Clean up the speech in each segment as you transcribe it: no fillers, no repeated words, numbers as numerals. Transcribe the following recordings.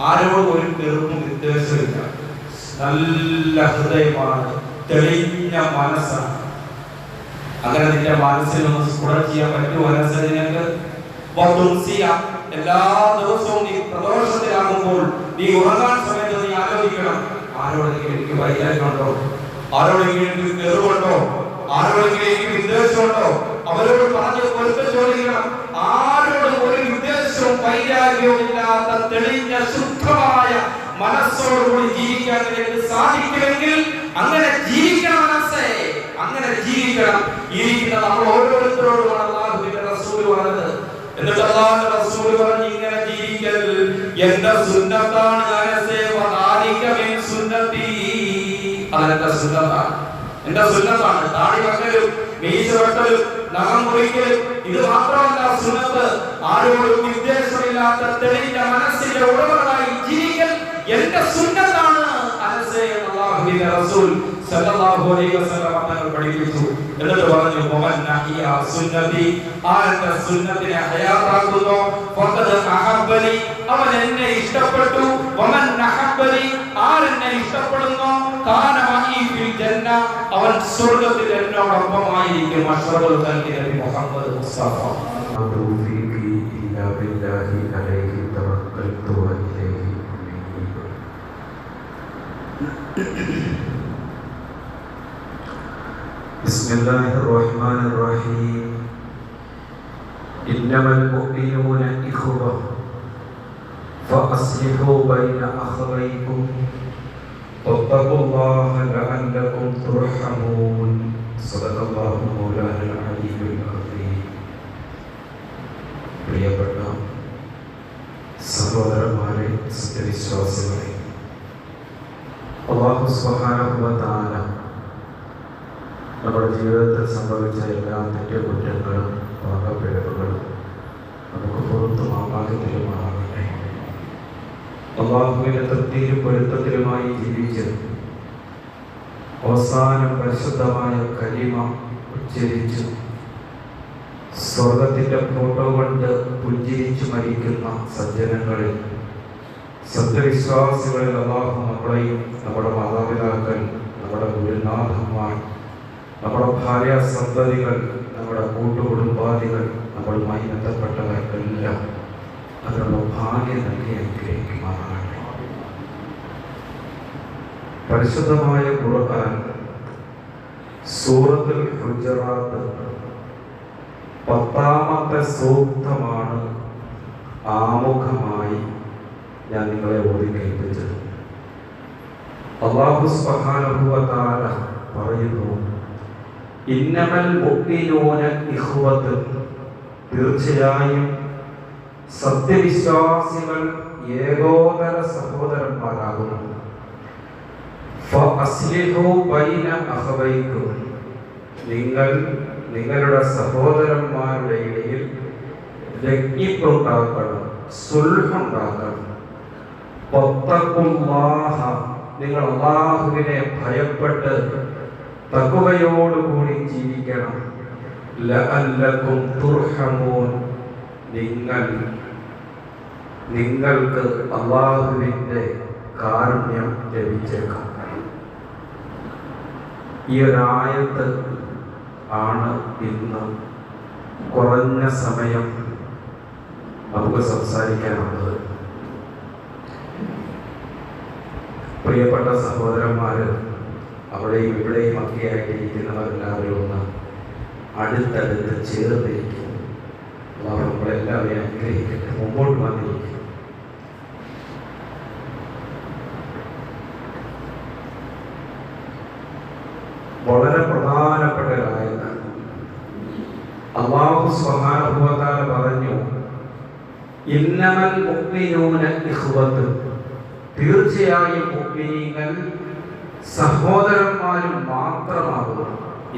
ആരോടും ഒരു കെറുപ്പും വിദ്വേഷമില്ല. നല്ല ഹൃദയമാണ്, തെളിഞ്ഞ മനസ്സാണ്. അങ്ങനെ നിന്റെ മനസ്സിനൊന്ന് സ്ഫുടം ചെയ്യാൻ പറ്റുമോ? മനസ്സ് നിനക്ക് എല്ലാ ദിവസവും നീ പ്രദോഷത്തിലാകുമ്പോൾ നീ ഉറങ്ങാൻ സമയത്ത് നീ ആലോചിക്കണം, ആരോടെങ്കിലും എനിക്ക് വൈരാഗ്യമുണ്ടോ, ആരോടെങ്കിലും എനിക്ക് കെറുവുണ്ടോ, ആരോടെങ്കിലും എനിക്ക് വിദ്വേഷമുണ്ടോ? അവരോട് പറഞ്ഞ് പൊരുത്തം ചോദിക്കണം. ആരോടും ഒരു വിദ്വേഷവും വൈരാഗ്യവും ഇല്ലാത്ത തെളിഞ്ഞ ശുദ്ധമായ മനസ്സോടുകൂടി ജീവിക്കാൻ നിനക്ക് സാധിക്കുമെങ്കിൽ അങ്ങനെ ജീവിക്കണം. മനസ്സേ, അങ്ങനെ ജീവിക്കണം. ഇരിക്കുന്ന നമ്മൾ ഓരോരുത്തരോടുമാണ് അല്ലാഹുവിന്റെ റസൂൽ പറഞ്ഞത്. എന്നിട്ട് അല്ലാഹുവിന്റെ റസൂൽ പറഞ്ഞു, ഇങ്ങനെ ജീവിക്കൽ എന്റെ സുന്നത്താണ്. മനസ്സേ, വദാലിക മിൻ സുന്നതി, അതെന്റെ സുന്നത്താണ്, എന്റെ സുന്നത്താണ്. താടി വെക്കലും മീശ വെട്ടലും നഖം മുറിക്കലും ഇത് മാത്രമല്ല സുന്നത്ത്. ആരോടും വിദ്വേഷമില്ലാത്ത തെളിഞ്ഞ മനസ്സിന്റെ ഉടമകളായി ജീവിക്കൽ എന്റെ സുന്നത്താണ്. അല്ലാഹുവിന്റെ റസൂൽ സല്ലല്ലാഹു അലൈഹി വസല്ലം തങ്ങൾ പഠിപ്പിച്ചു. എന്നിട്ട് പറഞ്ഞു, വമൻ നഹിയ സുന്നതി, ആരുടെ സുന്നത്തിനെ ഹയാത്താക്കുന്നു, ഫഖദ് അഹബ്ബനി, അവൻ എന്നെ ഇഷ്ടപ്പെട്ടു. വമൻ നഹബ്ബനി, ആരെന്നെ ഇഷ്ടപ്പെടുന്നു, കാന മഈ ഫിൽ ജന്ന, അവൻ സ്വർഗ്ഗത്തിൽ എന്നോടൊപ്പമായിരിക്കും. അഷ്റഫുൽ ഖൽഖി നബി മുഹമ്മദ് മുസ്തഫ. തൗഫീഖി ഇല്ലാ ബില്ലാഹി അലൈഹി തവക്കൽതു വ ഇലൈഹി ബിസ്മില്ലാഹിർ റഹ്മാനിർ റഹീം. ഇന്നമൽ മുഅ്മിനൂന ഇഖ്വ ഫഅസ്ലിഹു ബൈന അഖവൈകും വത്തഖുല്ലാഹ ലഅല്ലകും തുർഹമൂൻ. സദഖല്ലാഹു മൗലാനൽ അലിയുൽ അസീം. പ്രിയപ്പെട്ട സഹോദരന്മാരെ, സത്യവിശ്വാസികളെ, അല്ലാഹു സുബ്ഹാനഹു വ തആല നമ്മുടെ ജീവിതത്തിൽ സംഭവിച്ച എല്ലാ തെറ്റുകുറ്റങ്ങളും പാപപ്പിഴവുകളും നമുക്ക് പുറത്തു മാപ്പാക്കി തരുമാറാകട്ടെ. അല്ലാഹുവിന്റെ തൃപ്തിയിലും പൊരുത്തത്തിലുമായി ജീവിച്ച് അവസാനം പരിശുദ്ധമായ കലിമ ഉച്ചരിച്ചു സ്വർഗത്തിന്റെ ഫോട്ടോ കൊണ്ട് പുഞ്ചിരിച്ചു മരിക്കുന്ന സജ്ജനങ്ങളിൽ, സത്യവിശ്വാസികളിൽ അല്ലാഹു നമ്മളെയും നമ്മുടെ മാതാപിതാക്കൾ, നമ്മുടെ ഗുരുനാഥന്മാർ, നമ്മുടെ ഭാര്യ സന്തതികൾ, നമ്മുടെ കൂട്ടുകുടുംബാദികൾ, നമ്മളുമായി ബന്ധപ്പെട്ടവർക്കെല്ലാം അതിനുള്ള ഭാഗ്യം നൽകി അനുഗ്രഹിക്കുമാറാകട്ടെ. പരിശുദ്ധമായ ഖുർആൻ സൂറത്തുൽ ഹുജറാത്ത് 10ാമത്തെ സൂക്തമാണ് ആമുഖമായി ഞാൻ നിങ്ങളെ ഓതി കേൾപ്പിച്ചത്. അല്ലാഹു സുബ്ഹാനഹു വ തആല പറയുന്നു, ഇന്നമൽ മുഅ്മിനൂന ഇഖ്വത്ത്, തീർച്ചയായും സത്യവിശ്വാസികൾ ഏകോദര സഹോദരന്മാരാകുന്നു. ഫഅസ്ലിഹു ബൈന അഖവൈകും, നിങ്ങൾ നിങ്ങളുടെ സഹോദരന്മാരുടെ ഇടയിൽ രജ്ഞിപ്പുണ്ടാക്കണം, സുൽഹുണ്ടാക്കണം. വത്തഖുല്ലാഹ, നിങ്ങൾ അല്ലാഹുവിനെ ഭയപ്പെട്ട് തഖ്വയോടുകൂടി ജീവിക്കണം. ലഅല്ലകും തുർഹമൂൻ, നിങ്ങൾക്ക് അല്ലാഹുവിന്റെ കാരുണ്യം ലഭിച്ചേക്കാം. ഈ ഒരായത്ത് ആണ് ഇന്ന് കുറഞ്ഞ സമയം നമുക്ക് സംസാരിക്കാനുള്ളത്. പ്രിയപ്പെട്ട സഹോദരന്മാര്, അവിടെയും ഇവിടെയും ഒക്കെയായിട്ടിരിക്കുന്നവരെല്ലാവരും ഒന്ന് അടുത്തടുത്ത് ചേർന്നിരിക്കും. നമ്മളെല്ലാവരെയും അനുഗ്രഹിക്കട്ടെ. മുമ്പോട്ട് വന്നിരിക്കും. വളരെ പ്രധാനപ്പെട്ട കാര്യമാണ്. അല്ലാഹു സുബ്ഹാനഹു വ തആല പറഞ്ഞു, ഇന്നമൽ മുഅ്മിനൂന ഇഖ്വത്ത്, തീർച്ചയായും മുഅ്മിനീങ്ങൾ സഹോദരന്മാരും മാത്രമാകുന്നു.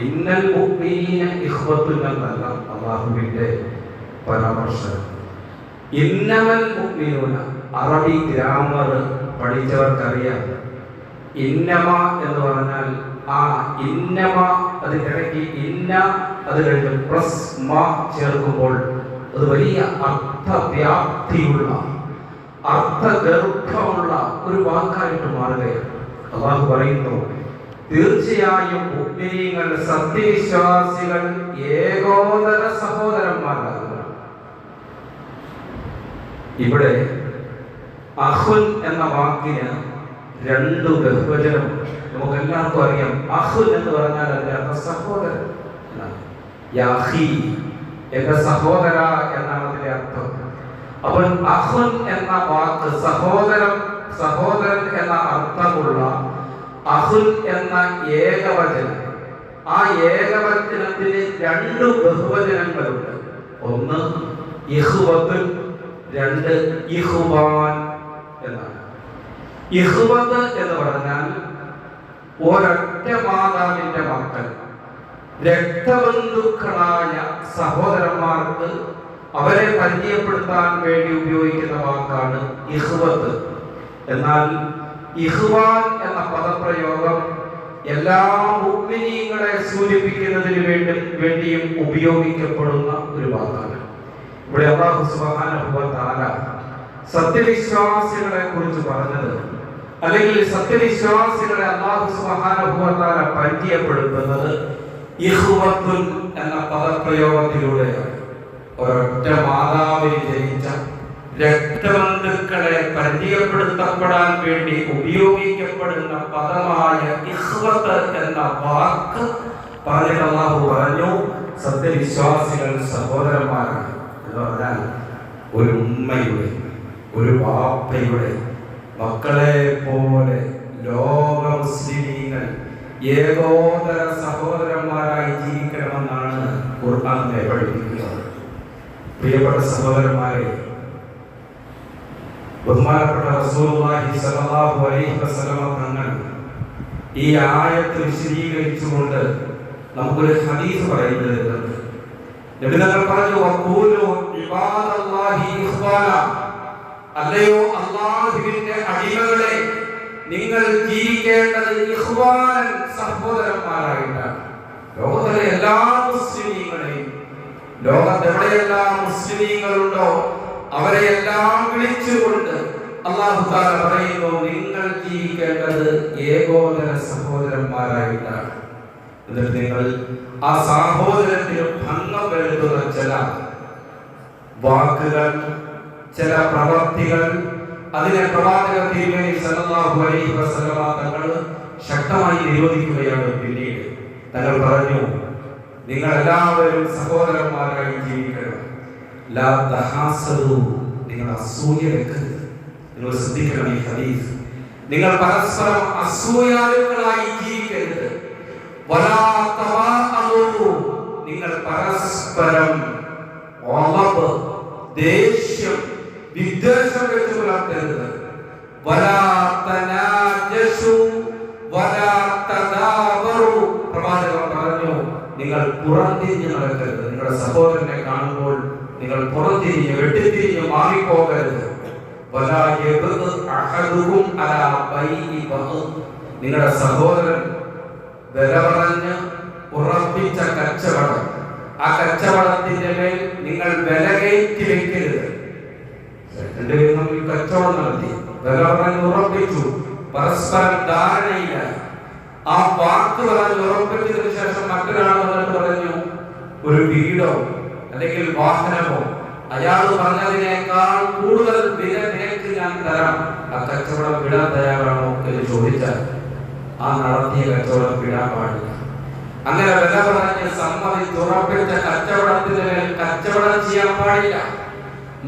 ഇന്നൽ മുഅ്മിനീന ഇഖ്വത്ത് എന്നല്ല അല്ലാഹുവിന്റെ പരാമർശം. ഇന്നമൽ മുഅ്മിനൂന, അറബി ഗ്രാമർ പഠിച്ചവർക്കറിയാം, ഇന്നമ എന്ന് പറഞ്ഞാൽ ആ ഇന്നമ അതിനിടയ്ക്ക് ഇന്ന അത് കഴിഞ്ഞ് പ്ലസ് മ ചേർക്കുമ്പോൾ അത് വലിയ അർത്ഥവ്യാപ്തിയുള്ള അർത്ഥഗർഭമുള്ള ഒരു വാക്കായിട്ട് മാറുകയാണ്. അല്ലാഹു പറയുന്നു, തീർച്ചയായും മുഅ്മിനീങ്ങൾ സത്യവിശ്വാസികൾ ഏകോദര സഹോദരന്മാരാകുന്നു. ഇവിടെ അഹുൻ എന്ന വാക്കിന് രണ്ട് ബഹുവചനമുണ്ട്. നമുക്ക് എല്ലാവർക്കും അറിയാം, അഹുൻ എന്ന് പറഞ്ഞാൽ അതിന്റെ അർത്ഥം സഹോദരൻ എന്നാണ്. യാഹി, എന്റെ സഹോദര എന്നാണ് അതിന്റെ അർത്ഥം. അപ്പോൾ അഹുൻ എന്ന വാക്ക് സഹോദരൻ എന്ന അർത്ഥമുള്ള അഹുൻ എന്ന ഏകവചനം, ആ ഏകവചനത്തിന് രണ്ട് ബഹുവചനങ്ങളുണ്ട്. ഒന്ന് ഇഖ്വത്തുൻ, രണ്ട് ഇഖ്വാൻ എന്നാണ്. ഇഖ്വത്ത് എന്ന് പറഞ്ഞാൽ ഒരൊറ്റ മാതാവിന്റെ മക്കൾ, രക്തബന്ധുക്കളായ സഹോദരന്മാർക്ക് അവരെ പരിചയപ്പെടുത്താൻ വേണ്ടി ഉപയോഗിക്കുന്ന വാക്കാണ് ഇഖ്വത്ത്. എന്നാൽ ഇഖ്വാൻ എന്ന പദപ്രയോഗം എല്ലാ മുഅ്മിനീങ്ങളെ സൂചിപ്പിക്കുന്നതിന് വേണ്ടിയും ഉപയോഗിക്കപ്പെടുന്ന ഒരു വാക്കാണ്. ഇവിടെ അല്ലാഹു സുബ്ഹാനഹു വ തആല സത്യവിശ്വാസികളെ കുറിച്ച് പറഞ്ഞത്, അല്ലെങ്കിൽ സത്യവിശ്വാസികളെ അല്ലാഹു സുബ്ഹാനഹു വ തആല പരിചയപ്പെടുത്തുന്നത് ഇഖ്വത്തുൻ എന്ന പദപ്രയോഗത്തിലൂടെയാണ്. ഒരൊറ്റ മാതാവിൽ ജനിച്ച രക്തബന്ധുക്കളെ പരിചയപ്പെടുത്തപ്പെടാൻ വേണ്ടി ഉപയോഗിക്കപ്പെടുന്ന പദമായ ഇഖ്വത്ത് എന്ന വാക്ക് പറഞ്ഞ അല്ലാഹു പറഞ്ഞു, സത്യവിശ്വാസികൾ സഹോദരന്മാരാണ് എന്ന് പറഞ്ഞാൽ ഒരു ഉമ്മയുടെ, ഒരു വാപ്പയുടെ മക്കളെ പോലെ ലോക മുസ്ലിമീങ്ങൾ ഏകോദര സഹോദരന്മാരായി ജീവിക്കണമെന്നാണ് ഖുർആൻ പഠിപ്പിക്കുന്നത്. പ്രിയപ്പെട്ട സഹോദരന്മാരെ, ബഹുമാനപ്പെട്ട റസൂലുള്ളാഹി സ്വല്ലല്ലാഹു അലൈഹി വസല്ലം തങ്ങൾ ഈ ആയത്ത് വിശദീകരിച്ചുകൊണ്ട് നമുക്കൊരു ഹദീസ് പറയുന്നുണ്ട്. നബി തങ്ങൾ പറഞ്ഞു, വഖൂലു ഇബാദല്ലാഹി ഇഖ്വാന, അല്ലയോ അല്ലാഹുവിന്റെ അടിമകളെ, നിങ്ങൾ ജീവിക്കേണ്ടത് ഇഖ്വാൻ, സഹോദരന്മാരായിട്ടാണ്. ലോകത്തിലെ എല്ലാ മുസ്ലിമീങ്ങളെയും, ലോകത്തെവിടെയെല്ലാം മുസ്ലിമീങ്ങളുണ്ടോ അവരെയെല്ലാം വിളിച്ചുകൊണ്ട് അല്ലാഹു തആല പറയുന്നു, നിങ്ങൾ ജീവിക്കേണ്ടത് ഏകോദര സഹോദരന്മാരായിട്ടാണ്. എന്നിട്ട് നിങ്ങൾ ആ സഹോദരത്തിന് ഭംഗം വരുത്തുന്ന ചില വാക്കുകൾ, ചില പ്രവർത്തികൾ, അതിനെ പ്രവാചക തിരുമേനി സല്ലല്ലാഹു അലൈഹി വസല്ലം തങ്ങൾ ശക്തമായി നിരോധിക്കുകയാണ്. പിന്നീട് തങ്ങൾ പറഞ്ഞു, നിങ്ങൾ എല്ലാവരും സഹോദരന്മാരായി ജീവിക്കണം. ലാ തഹാസദു, നിങ്ങൾ അസൂയ വെക്കരുത്. നിങ്ങൾ ശ്രദ്ധിക്കണം ഈ ഹദീസ്. നിങ്ങൾ പരസ്പരം അസൂയാലുക്കളായി ജീവിക്കരുത്. വലാ തവാഅദു, നിങ്ങൾ പരസ്പരം വളബ്, ദേഷ്യം, വിദ്വേഷം വെച്ച് പുലർത്തരുത്. വലാ തനാജസു വലാ തദാബറു, പ്രവാചകൻ പറഞ്ഞു, നിങ്ങൾ പുറംതിരിഞ്ഞ് നടക്കരുത്. നിങ്ങളുടെ സഹോദരനെ കാണുമ്പോൾ നിങ്ങൾ പുറംതിരിഞ്ഞ് വെട്ടിത്തിരിഞ്ഞ് മാറിപ്പോകരുത്. വലാ യബ്ഗ അഹദുകും അലാ ബൈഇ ബഹ്, നിങ്ങളുടെ സഹോദരൻ വില പറഞ്ഞ് ഉറപ്പിച്ച കച്ചവടം, ആ കച്ചവടത്തിന്റെ മേൽ നിങ്ങൾ വില കയറ്റി വെക്കരുത്. രണ്ടുപേരും തമ്മിൽ കച്ചവടം നടത്തി, വില പറഞ്ഞ് ഉറപ്പിച്ചു, പരസ്പരം ധാരണയില്ല. ആ വാക്ക് പറഞ്ഞ് ഉറപ്പിച്ചതിന് ശേഷം മറ്റൊരാൾ വന്നിട്ട് പറഞ്ഞു, ഒരു വീടോ അല്ലെങ്കിൽ വാഹനമോ അയാൾ പറഞ്ഞതിനേക്കാൾ കൂടുതൽ വില നിനക്ക് ഞാൻ തരാം, ആ കച്ചവടം വിടാൻ തയ്യാറാണോ എന്ന് ചോദിച്ചാൽ ആ നടത്തിയ കച്ചവടം വിടാൻ പാടില്ല. അങ്ങനെ വില പറഞ്ഞ് സമ്മതിച്ച് ഉറപ്പിച്ച കച്ചവടത്തിന് മേൽ കച്ചവടം ചെയ്യാൻ പാടില്ല.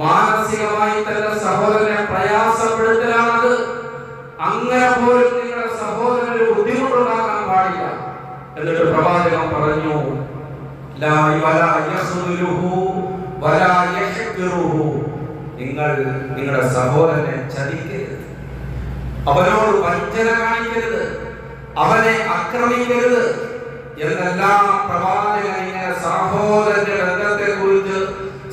മാനസികമായി തന്റെ സഹോദരനെ പ്രയാസപ്പെടുത്തലാണത്. അങ്ങനെ പോലും നിങ്ങളുടെ സഹോദരന് ബുദ്ധിമുട്ടുണ്ടാക്കാൻ പാടില്ല. എന്നിട്ട് പ്രവാചകൻ പറഞ്ഞു, ലാ വലാ യഖ്ദുലുഹു വലാ യഹ്ഖിറുഹു, നിങ്ങൾ നിങ്ങളുടെ സഹോദരനെ ചതിക്കരുത്, അവനോട് വഞ്ചന കാണിക്കരുത്, അവനെ ആക്രമിക്കരുത് എന്നെല്ലാം പ്രവാചകൻ ഇങ്ങനെ സഹോദരന്റെ ബന്ധത്തെ കുറിച്ച്,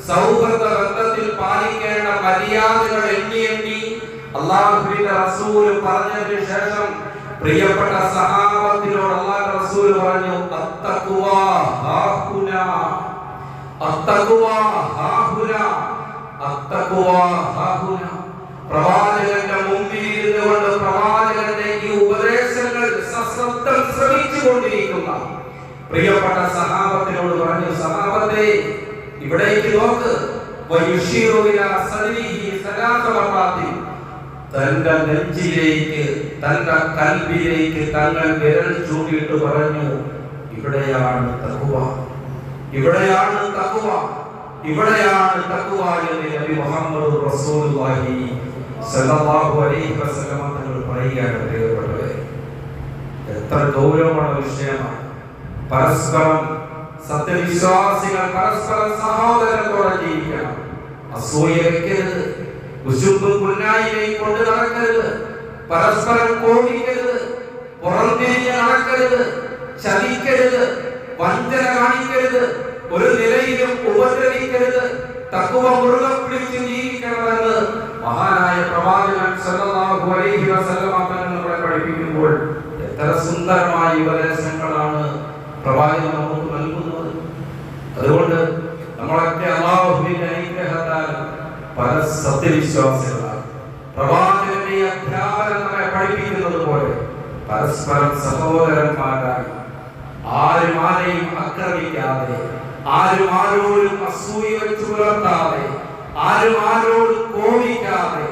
സൗഹൃദ ബന്ധത്തിൽ പാലിക്കേണ്ട മര്യാദകൾ എണ്ണി അല്ലാഹുവിന്റെ റസൂൽ പറഞ്ഞതിന് ശേഷം പ്രിയപ്പെട്ട സഹാബത്തിനോട് അല്ലാഹുവിന്റെ റസൂൽ പറഞ്ഞു, അത്തഖ്വാ ഹാഹുനാ, അത്തഖ്വാ ഹാഹുനാ, അത്തഖ്വാ ഹാഹുനാ. പ്രവാചകന്റെ മുമ്പിൽ ഇരുന്നുകൊണ്ട് പ്രവാചകന്റെ ഈ ഉപദേശങ്ങൾ സശ്രദ്ധം ശ്രമിച്ചുകൊണ്ടിരിക്കുന്ന പ്രിയപ്പെട്ട സഹാബത്തിനോട് പറഞ്ഞു, സഹാബത്തെ ഇവിടേക്ക് നോക്ക്. തന്റെ നെഞ്ചിലേക്ക്, തന്റെ കൽബിലേക്ക് തങ്ങൾ വിരൽ ചൂണ്ടിയിട്ട് പറഞ്ഞു, ഇവിടെയാണ് തഖ്വ, ഇവിടെയാണ് തഖ്വ, ഇവിടെയാണ് തഖ്വ എന്ന് നബി മുഹമ്മദ് റസൂലുള്ളാഹി സ്വല്ലല്ലാഹു അലൈഹി വസല്ലം തങ്ങൾ പറയുകയാണ്. പ്രിയപ്പെട്ടവരെ, എത്ര ഗൗരവമുള്ള വിഷയമാണ്. പരസ്പരം സത്യവിശ്വാസികൾ പരസ്പരം സഹോദരത്തോടെ ജീവിക്കണം. അസൂയ വെക്കരുത്, കുശുമ്പും കുന്നായ്മയും കൊണ്ട് നടക്കരുത്, പരസ്പരം കോപിക്കരുത്, പുറംതിരിഞ്ഞ് നടക്കരുത്, ചതിക്കരുത്, വഞ്ചന കാണിക്കരുത്, ഒരു നിലയിലും ഉപദ്രവിക്കരുത്, തഖ്വ മുറുകെ പിടിച്ച് ജീവിക്കണമെന്ന് മഹാനായ പ്രവാചകൻ സല്ലല്ലാഹു അലൈഹി വസല്ലം നമ്മളെ പഠിപ്പിക്കുമ്പോൾ എത്ര സുന്ദരമായ ഉപദേശങ്ങളാണ് പ്രവാചകൻ നമുക്ക് നൽകുന്നത്. അതുകൊണ്ട് നമ്മളൊക്കെ അല്ലാഹുവിന്റെ അനുഗ്രഹത്താൽ പല സത്യവിശ്വാസികളാണ്. പ്രവാചകന്റെ അധ്യാപനം നമ്മെ പഠിപ്പിക്കുന്നത് പോലെ പരസ്പരം സഹോദരന്മാരായി, ആരും ആരെയും ആക്രമിക്കാതെ, ആരും ആരോടും അസൂയ വെച്ച് പുലർത്താതെ, ആരും ആരോടും കോപിക്കാതെ,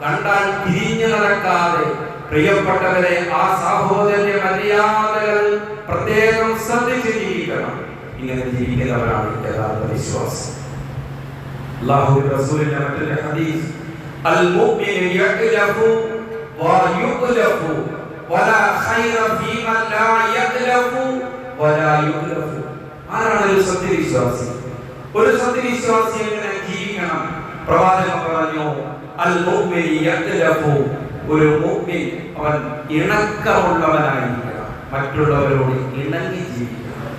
കണ്ടാൽ തിരിഞ്ഞു നടക്കാതെ, പ്രിയപ്പെട്ടവരെ ആ സഹോദര മര്യാദകൾ പ്രത്യേകം ശ്രദ്ധിച്ച് ജീവിക്കണം. ഇങ്ങനെ ജീവിക്കുന്നവരാണ് യഥാർത്ഥ വിശ്വാസം. അല്ലാഹുവിന്റെ റസൂലിന്റെ മറ്റൊരു ഹദീസ്, അൽ മുഅ്മിനു യഅലഫു വ യുഖലഫു വലാ ഖൈറ ഫീമൻ ലാ യഅലഫു വലാ യുഖലഫു. ആരാണ് ഒരു സത്യവിശ്വാസി? ഒരു സത്യവിശ്വാസി എങ്ങനെ ജീവിക്കണം? പ്രവാചകൻ പറഞ്ഞു, അൽ മുഅ്മിനു യഅലഫു, ഒരു മുഅ്മിൻ അവൻ ഇണക്കമുള്ളവനായിരിക്കണം, മറ്റുള്ളവരോട് ഇണങ്ങി ജീവിക്കണം.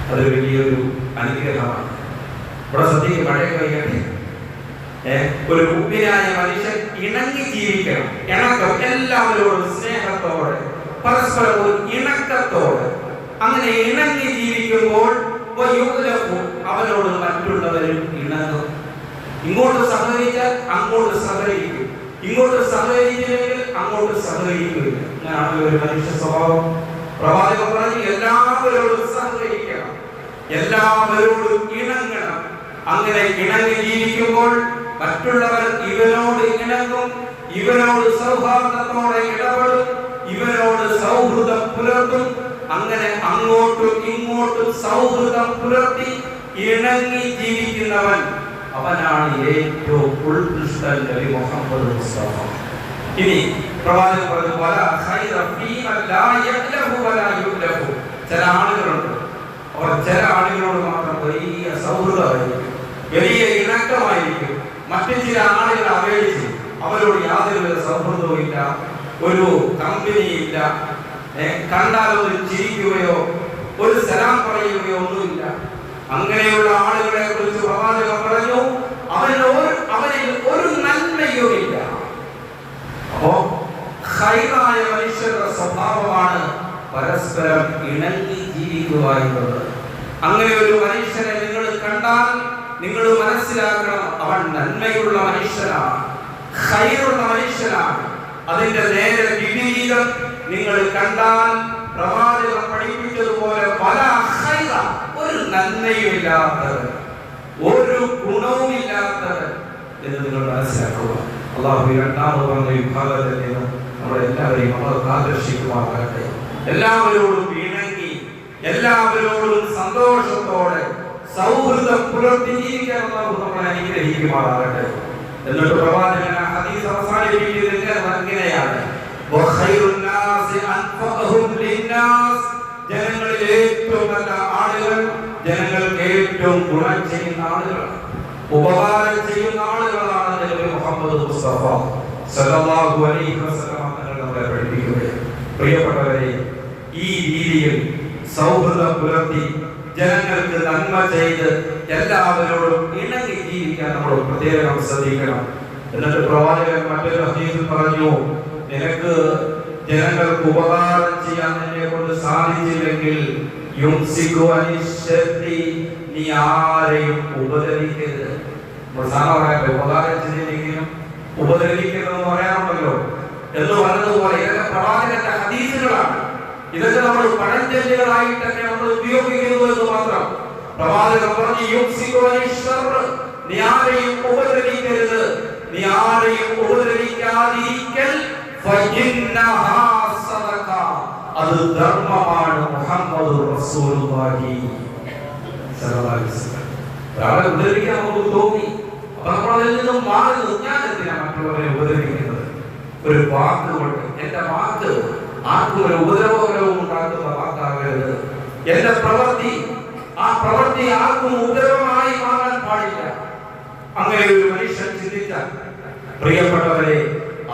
അത് വലിയൊരു അനുഗ്രഹമാണ്. ഇവിടെ ശ്രദ്ധിക്കുക, മഴ കഴിയട്ടെ. ഒരു മുഅ്മിനായ മനുഷ്യൻ ഇണങ്ങി ജീവിക്കണം. ഇണക്കം, എല്ലാവരോടും സ്നേഹത്തോടെ, പരസ്പരം ഒരു ഇണക്കത്തോടെ. അങ്ങനെ ഇണങ്ങി ജീവിക്കുമ്പോൾ അവനോട് മറ്റുള്ളവരും ഇണങ്ങും. ഇങ്ങോട്ട് സഹകരിച്ചാൽ അങ്ങോട്ട് സഹകരിക്കും, ഇങ്ങോട്ട് സഹകരിച്ചില്ലെങ്കിൽ അങ്ങോട്ട് സഹകരിക്കില്ല. അങ്ങനെയാണ് ഒരു മനുഷ്യ സ്വഭാവം. പ്രവാചകൻ പറഞ്ഞു, എല്ലാവരോടും സഹകരിക്കണം, എല്ലാവരോടും ഇണങ്ങണം. അങ്ങനെ ഇണങ്ങി ജീവിക്കുമ്പോൾ മറ്റുള്ളവർ ഇവനോട് ഇണങ്ങും, ഇവനോട് സൗഹാർദ്ദത്തോടെ ഇടപെടും, ഇവനോട് സൗഹൃദം പുലർത്തും. അങ്ങനെ അങ്ങോട്ടും ഇങ്ങോട്ടും സൗഹൃദം പുലർത്തി ഇണങ്ങി ജീവിക്കുന്നവൻ അവനാണ് ഏറ്റവും ഉത്കൃഷ്ടൻ നബി മുഹമ്മദ് മുസ്തഫ. ഇനി പ്രവാചകൻ പറഞ്ഞു, വലാ ഖൈറ ഫീമൻ ലാ യഅലഫു വലാ യുഅലഫു. ചില ആളുകളുണ്ട്, അവർ ചില ആളുകളോട് മാത്രം വലിയ സൗഹൃദമായിരിക്കും, വലിയ ഇണക്കമായിരിക്കും. മറ്റു ചില ആളുകൾ അപേക്ഷിച്ച് അവരോട് യാതൊരുവിധ സൗഹൃദവും ഇല്ല, ഒരു കമ്പനിയില്ല, കണ്ടാലൊന്ന് ചിരിക്കുകയോ ഒരു സലാം പറയുകയോ ഒന്നുമില്ല. അങ്ങനെയുള്ള ആളുകളെ കുറിച്ച് പ്രവാചകൻ പറഞ്ഞു, അവനിൽ ഒരു നന്മയുമില്ല. അപ്പോ ഖൈറായ മനുഷ്യരുടെ സ്വഭാവമാണ് പരസ്പരം ഇണങ്ങി ജീവിക്കുക എന്നത്. അങ്ങനെ ഒരു മനുഷ്യനെ നിങ്ങൾ കണ്ടാൽ നിങ്ങൾ മനസ്സിലാക്കണം, അവൻ നന്മയുള്ള മനുഷ്യനാണ്, ഖൈറുള്ള മനുഷ്യനാണ്. അതിന്റെ നേരെ വിപരീതം നിങ്ങൾ കണ്ടാൽ പ്രവാചകൻ പഠിപ്പിച്ചതുപോലെ പല ഖൈറ, ഒരു നന്മയുമില്ലാത്തവൻ, ഒരു ഗുണവുമില്ലാത്തവൻ എന്ന് നിങ്ങൾ മനസ്സിലാക്കുക. അല്ലാഹു രണ്ടാമത് പറഞ്ഞ വിഭാഗത്തിൽ നിന്ന് നമ്മളെല്ലാവരെയും നമ്മൾ ആകർഷിക്കുമാറാകട്ടെ. എല്ലാവരോടും ഇണങ്ങി, എല്ലാവരോടും സന്തോഷത്തോടെ സൗഹൃദം പുലർത്തി ജീവിക്കാൻ നമ്മളെ അനുഗ്രഹിക്കുമാറാകട്ടെ. എന്നിട്ട് പ്രവാചകൻ ഹദീസ് അവസാനിപ്പിക്കുന്നത് ഇങ്ങനെയാണ്, ജനങ്ങളിൽ ഏറ്റവും നല്ല ആളുകൾ ജനങ്ങൾക്ക് ഏറ്റവും ഗുണം ചെയ്യുന്ന ആളുകൾ, ഉപകാരം ചെയ്യുന്ന ആളുകളാണ് നബി മുഹമ്മദ് മുസ്തഫ സല്ലല്ലാഹു അലൈഹി വസല്ലം നമ്മളെ പഠിപ്പിക്കുകയാണ്. പ്രിയപ്പെട്ടവരെ, ഈ രീതിയിൽ സൗഹൃദം പുലർത്തി ജനങ്ങൾക്ക് നന്മ ചെയ്ത് എല്ലാവരോടും ഇണങ്ങി ജീവിക്കാൻ നമ്മൾ പ്രത്യേകം ശ്രദ്ധിക്കണം. എന്നിട്ട് പ്രവാചകൻ മറ്റൊരു ഹദീസിൽ പറഞ്ഞു, നിനക്ക് ജനങ്ങൾക്ക് ഉപകാരം ചെയ്യാൻ നിന്നെ കൊണ്ട് സാധിച്ചില്ലെങ്കിൽ നീ ആരെയും ഉപദ്രവിക്കരുത്. ഉപകാരം ചെയ്തില്ലെങ്കിലും ഉപദ്രവിക്കുന്നതെന്ന് പറയാറുണ്ടല്ലോ എന്ന് പറഞ്ഞതുപോലെ ഇതൊക്കെ പ്രവാചകന്റെ ഹദീസുകളാണ്. ഇതൊക്കെ നമ്മൾ പഴഞ്ചൊല്ലുകളായിട്ടൊക്കെ നമ്മൾ ഉപയോഗിക്കുന്നു എന്ന് മാത്രം. പ്രവാചകൻ പറഞ്ഞു നീ ആരെയും ഉപദ്രവിക്കരുത്, നീ ആരെയും ഉപദ്രവിക്കാതിരിക്കൽ അത് ധർമ്മമാണ്. മുഹമ്മദ് റസൂലുള്ളാഹി സ്വല്ലല്ലാഹു അലൈഹി വസല്ലം. ഒരാളെ ഉപദ്രവിക്കാൻ നമുക്ക് തോന്നി, അപ്പൊ നമ്മൾ അതിൽ നിന്നും മാറി ഞാൻ എന്തിനാണ് മറ്റുള്ളവരെ ഉപദ്രവിക്കുന്നത്? ഒരു വാക്ക് കൊണ്ട് എന്റെ വാക്ക് ആർക്കും ഒരു ഉപദ്രവകരവും ഉണ്ടാക്കുന്ന വാക്കാകരുത്. എന്റെ പ്രവൃത്തി, ആ പ്രവൃത്തി ആർക്കും ഉപദ്രവമായി മാറാൻ പാടില്ല. അങ്ങനെ ഒരു മനുഷ്യൻ ചിന്തിച്ചാൽ പ്രിയപ്പെട്ടവരെ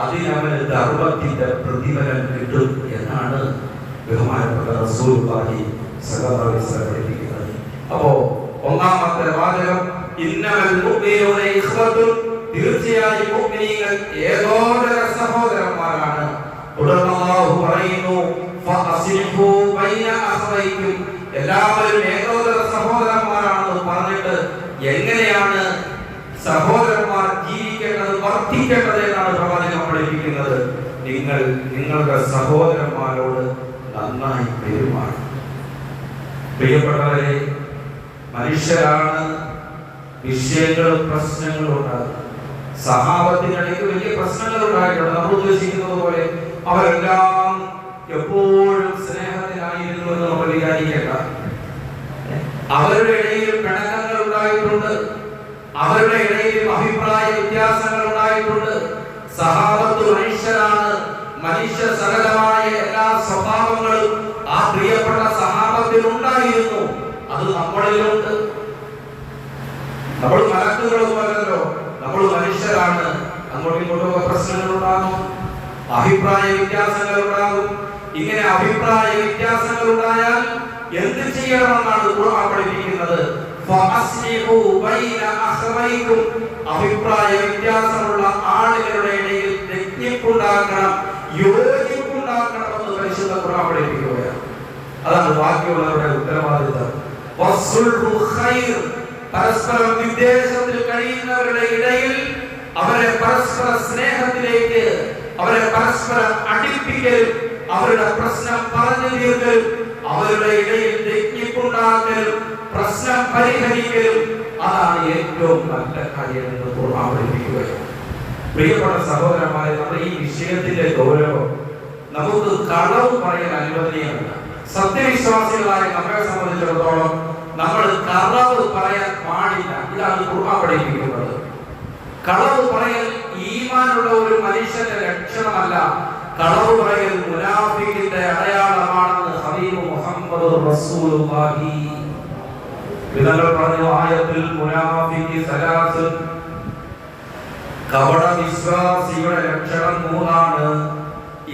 അതിനവന് ധർമ്മത്തിന്റെ പ്രതിഫലം കിട്ടും എന്നാണ് ബഹുമാനപ്പെട്ട റസൂലുള്ളാഹി സ്വല്ലല്ലാഹു അലൈഹി വസല്ലം പഠിപ്പിക്കുന്നത്. അപ്പോ ഒന്നാമത്തെ വാചകം ഇന്നമൽ മുഅ്മിനൂന ഇഖ്വത്തുൻ, തീർച്ചയായും മുഅ്മിനീങ്ങൾ ഏകോദര സഹോദരന്മാരാണ്. തുടർന്ന് അല്ലാഹു പറയുന്നു ഫഅസ്ലിഹു ബൈന അഖവൈക്കും, എല്ലാവരും ഏകോദര സഹോദരന്മാരാണെന്ന് പറഞ്ഞിട്ട് എങ്ങനെയാണ് സഹോദരന്മാർ ജീവിക്കേണ്ടത്, വർദ്ധിക്കേണ്ടത് എന്നാണ് പ്രവാചകൻ പഠിപ്പിക്കുന്നത്. നിങ്ങൾ നിങ്ങളുടെ സഹോദരന്മാരോട് നന്നായി പെരുമാറും. പ്രിയപ്പെട്ടവരെ, മനുഷ്യരാണ്, വിഷയങ്ങളും പ്രശ്നങ്ങളും ഉണ്ടാകും. സഹാബത്തിനിടയ്ക്ക് വലിയ പ്രശ്നങ്ങൾ ഉണ്ടായിട്ടുണ്ട്. നമ്മൾ ഉദ്ദേശിക്കുന്നത് പോലെ അവരെല്ലാം എപ്പോഴും സ്നേഹത്തിലായിരുന്നു എന്ന് നമ്മൾ വിചാരിക്കേണ്ട. അവരുടെ ഇടയിൽ പിണക്കങ്ങൾ ഉണ്ടായിട്ടുണ്ട്, അവരുടെ ഇടയിൽ അഭിപ്രായ വ്യത്യാസങ്ങൾ ഉണ്ടായിട്ടുണ്ട്. സഹാബത്ത് മനുഷ്യരാണ്, മനുഷ്യ സകലമായ എല്ലാ സ്വഭാവങ്ങളും ആ പ്രിയപ്പെട്ട സഹാബത്തിൽ ഉണ്ടായിരുന്നു. അത് നമ്മളിലുണ്ട്. നമ്മൾ മലക്കുകളൊന്നുമല്ലല്ലോ, നമ്മൾ മനുഷ്യരാണ്. അങ്ങോട്ടും ഇങ്ങോട്ടും പ്രശ്നങ്ങൾ ഉണ്ടാകും, അഭിപ്രായ വ്യത്യാസങ്ങൾ ഉണ്ടാകും. ഇങ്ങനെ അഭിപ്രായ വ്യത്യാസങ്ങൾ ഉണ്ടായാൽ എന്ത് ചെയ്യണമെന്നാണ് ഖുർആൻ പഠിപ്പിക്കുന്നത്? ഫഅസ്ലിഹു ബൈന അഖവൈക്കും, അഭിപ്രായ വ്യത്യാസമുള്ള ആളുകളുടെ ഇടയിൽ രജ്ഞിപ്പുണ്ടാക്കണം, യോജിപ്പുണ്ടാക്കണം എന്ന് പരിശുദ്ധ ഖുർആൻ പഠിപ്പിക്കുകയാണ്. അതാണ് ബാക്കിയുള്ളവരുടെ ഉത്തരവാദിത്തം. വസ്സുൽഹു ഖൈർ, പരസ്പരം വിദ്വേഷത്തിൽ കഴിയുന്നവരുടെ ഇടയിൽ അവരെ പരസ്പര സ്നേഹത്തിലേക്ക്, അവരെ പരസ്പരം അടുപ്പിക്കലും, അവരുടെ പ്രശ്നം പറഞ്ഞു തീർക്കലും, അവരുടെ ഇടയിൽ രജ്ഞിപ്പുണ്ടാക്കലും, പ്രശ്നം പരിഹരിക്കലും, അതാണ് ഏറ്റവും നല്ല കാര്യം എന്ന് ഖുർആൻ പഠിപ്പിക്കുകയാണ്. പ്രിയപ്പെട്ട സഹോദരന്മാരെ, നമ്മുടെ ഈ വിഷയത്തിന്റെ ഗൗരവം, നമുക്ക് കളവ് പറയാൻ അനുവദനീയമല്ല. സത്യവിശ്വാസികളായ നമ്മെ സംബന്ധിച്ചിടത്തോളം നമ്മൾ കളവ് പറയാൻ പാടില്ല. ഇതാണ് ഖുർആൻ പഠിപ്പിക്കുന്നത്. കളവ് പറയൽ ഈമാനുള്ള ഒരു മനുഷ്യന്റെ ലക്ഷണമല്ല. കളവ് പറയൽ മുനാഫിക്കിന്റെ അടയാളമാണെന്ന് ഹബീബ് മുഹമ്മദ് റസൂലുള്ളാഹി വിതങ്ങൾ പറഞ്ഞു. ആയത്തിൽ മുനാഫിഖി സലാസുൻ, കപട വിശ്വാസിയുടെ ലക്ഷണം മൂന്നാണ്.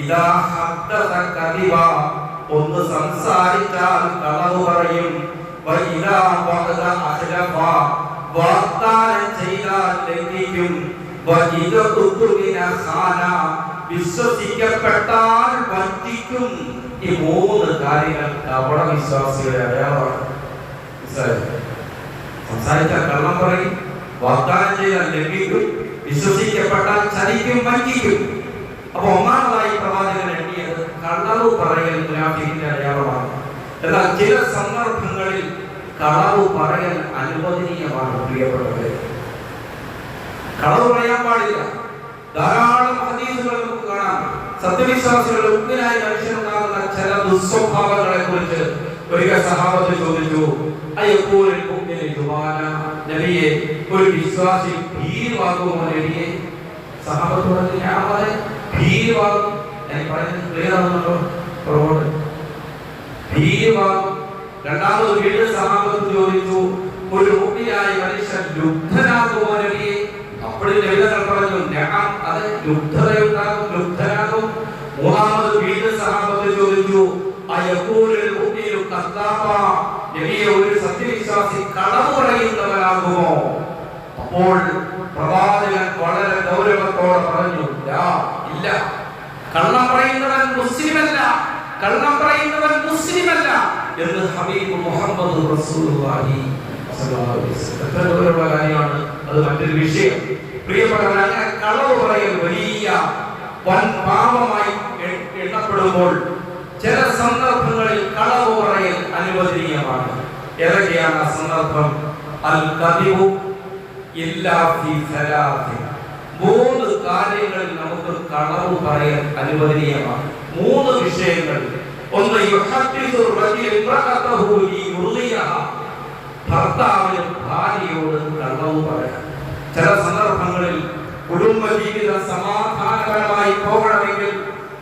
ഇദാ ഹദ്ദസ കദിബ, ഒന്ന് സംസാരിച്ചാൽ കളവ് പറയും. വഇദാ വഅദ അഖ്ലഫ, വാഗ്ദാനം ചെയ്താൽ ലംഘിക്കും. വഇദാ തുമിന ഖാന, വിശ്വസിക്കപ്പെട്ടാൽ വഞ്ചിക്കും. ഈ മൂന്ന് കാര്യങ്ങൾ കപട വിശ്വാസിയുടെ അടയാളമാണ്. സംസാരിച്ചാൽ കള്ളം പറയും, വാഗ്ദാനം ചെയ്താൽ ലംഘിക്കും, വിശ്വസിക്കപ്പെട്ടാൽ ചതിക്കും, വഞ്ചിക്കും. അപ്പൊ ഒന്നാമതായി പ്രവാചകൻ എണ്ണിയത് കളവ് പറയൽ മുനാഫിക്കിന്റെ അടയാളമാണ്. എന്നാൽ ചില സന്ദർഭങ്ങളിൽ കളവ് പറയൽ അനുവദനീയമാണ്. പ്രിയപ്പെട്ടവരെ, കളവ് പറയാൻ പാടില്ല. ധാരാളം ഹദീസുകൾ നമുക്ക് കാണാം. സത്യവിശ്വാസികളുടെ ഉഗ്രനായ മനുഷ്യനുണ്ടാകുന്ന ചില ദുസ്വഭാവങ്ങളെ കുറിച്ച് ഒരിക്കൽ സഹാബത്ത് ചോദിച്ചു, അയ്യപ്പോഴും നബിയെ, ഒരു വിശ്വാസി ഭീരുവാകുമോ നബിയെ? സഹാബത്ത് പറഞ്ഞു, ഞാൻ പറയാം ഭീരുവാകും. ഞാൻ പറയുന്നത് ക്ലിയർ ആവുന്നുണ്ടോ? ഭീരുവാകും. രണ്ടാമത് വീണ്ടും സഹാബത്ത് ചോദിച്ചു, ഒരു മുഅ്മിനായ മനുഷ്യൻ ലുബ്ധനാകുമോ നബിയെ? അപ്പോൾ നബിതങ്ങൾ പറഞ്ഞു, ഞാൻ അത് ലുബ്ധതയുണ്ടാകും, ലുബ്ധനാകും. മൂന്നാമത് വീണ്ടും സഹാബത്ത് ചോദിച്ചു, അയഖൂലുൽ മുഅ്മിനു കദ്ദാബ, നബിയെ, ഒരു സത്യവിശ്വാസി കളവ് പറയുന്നവനാകുമോ? അപ്പോൾ പ്രവാചകൻ വളരെ ഗൗരവത്തോടെ പറഞ്ഞു, ഇല്ല, കള്ളം പറയുന്നവൻ മുസ്ലിമല്ല, കള്ളം പറയുന്നവൻ മുസ്ലിമല്ല എന്ന് ഹബീബ് മുഹമ്മദ് റസൂലുള്ളാഹി സ്വല്ലല്ലാഹു അലൈഹി വസല്ലം. എത്ര ഗൗരവമുള്ള കാര്യമാണ് അത്, മറ്റൊരു വിഷയം. പ്രിയപ്പെട്ടവർ, അങ്ങനെ കളവ് പറയൽ വലിയ വൻ പാപമായി എണ്ണപ്പെടുമ്പോൾ ചില സന്ദർഭങ്ങളിൽ കളവ് പറയൽ അനുവദനീയമാണ്. ഏതൊക്കെയാണ് ആ സന്ദർഭം? അൽ കദിബു ഇല്ലാ ഫീ സലാത്തി. 3 കാര്യങ്ങളിൽ നമുക്ക് കളവ് പറയൽ അനുവദനീയമാണ്. 3 വിഷയങ്ങൾ. ഒന്ന്, യുഹദ്ദിസു റജുലു ഇംറഅതഹു ലിയുർദിയഹ. ഭർത്താവിന് ഭാര്യയോട് കളവ് പറയാം. ചില സന്ദർഭങ്ങളിൽ കുടുംബജീവിതം സമാധാനപരമായി പോകണമെങ്കിൽ,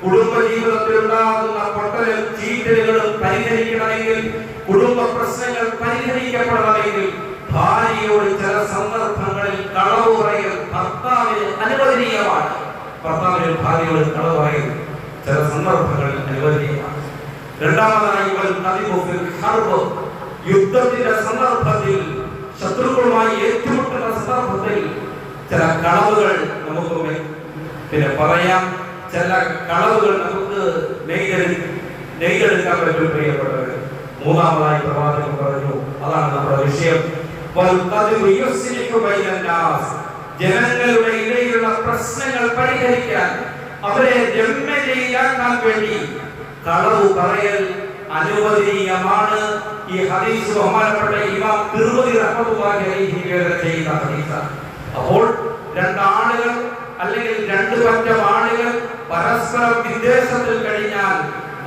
കുടുംബജീവിതത്തിൽ ഉണ്ടാകുന്ന പൊട്ടലും ചീറ്റലുകളും പരിഹരിക്കണമെങ്കിൽ, കുടുംബ പ്രശ്നങ്ങൾ പരിഹരിക്കപ്പെടണമെങ്കിൽ ഭാര്യയോട് ചില സന്ദർഭങ്ങളിൽ കളവ് പറയൽ ഭർത്താവിന് അനുവദനീയമാണ്. ഭർത്താവിന് ഭാര്യയോട് കളവ് പറയൽ ചില സന്ദർഭങ്ങളിൽ അനുവദനീയമാണ്. രണ്ടാമതായി യുദ്ധത്തിന്റെ സന്ദർഭത്തിൽ, ശത്രുക്കളുമായി ഏറ്റുമുട്ടുന്ന സന്ദർഭത്തിൽ ചില കളവുകൾ നമുക്ക് പറയാം. ചില കളവുകൾ നമുക്ക് നെയ്തെടുക്കാൻ പറ്റും. പ്രിയപ്പെട്ടവർ, മൂന്നാമതായി പ്രവാചകൻ പറഞ്ഞു, അതാണ് നമ്മുടെ വിഷയം, ജനങ്ങളുടെ ഇടയിലുള്ള പ്രശ്നങ്ങൾ പരിഹരിക്കാൻ, അവരെ രമ്യതയിലാക്കാൻ വേണ്ടി കളവ് പറയൽ അനുവദനീയമാണ്. ഈ ഹദീസ് ബഹുമാനപ്പെട്ട ഇമാം തിർമിദി റഹ്മത്തുള്ളാഹി അലൈഹി നിവേദനം ചെയ്യുന്ന ഹദീസാണ്. അപ്പോൾ 2 ആളുകൾ അല്ലെങ്കിൽ 2 പറ്റം ആളുകൾ പരസ്പരം വിദ്വേഷത്തിൽ കഴിഞ്ഞാൽ,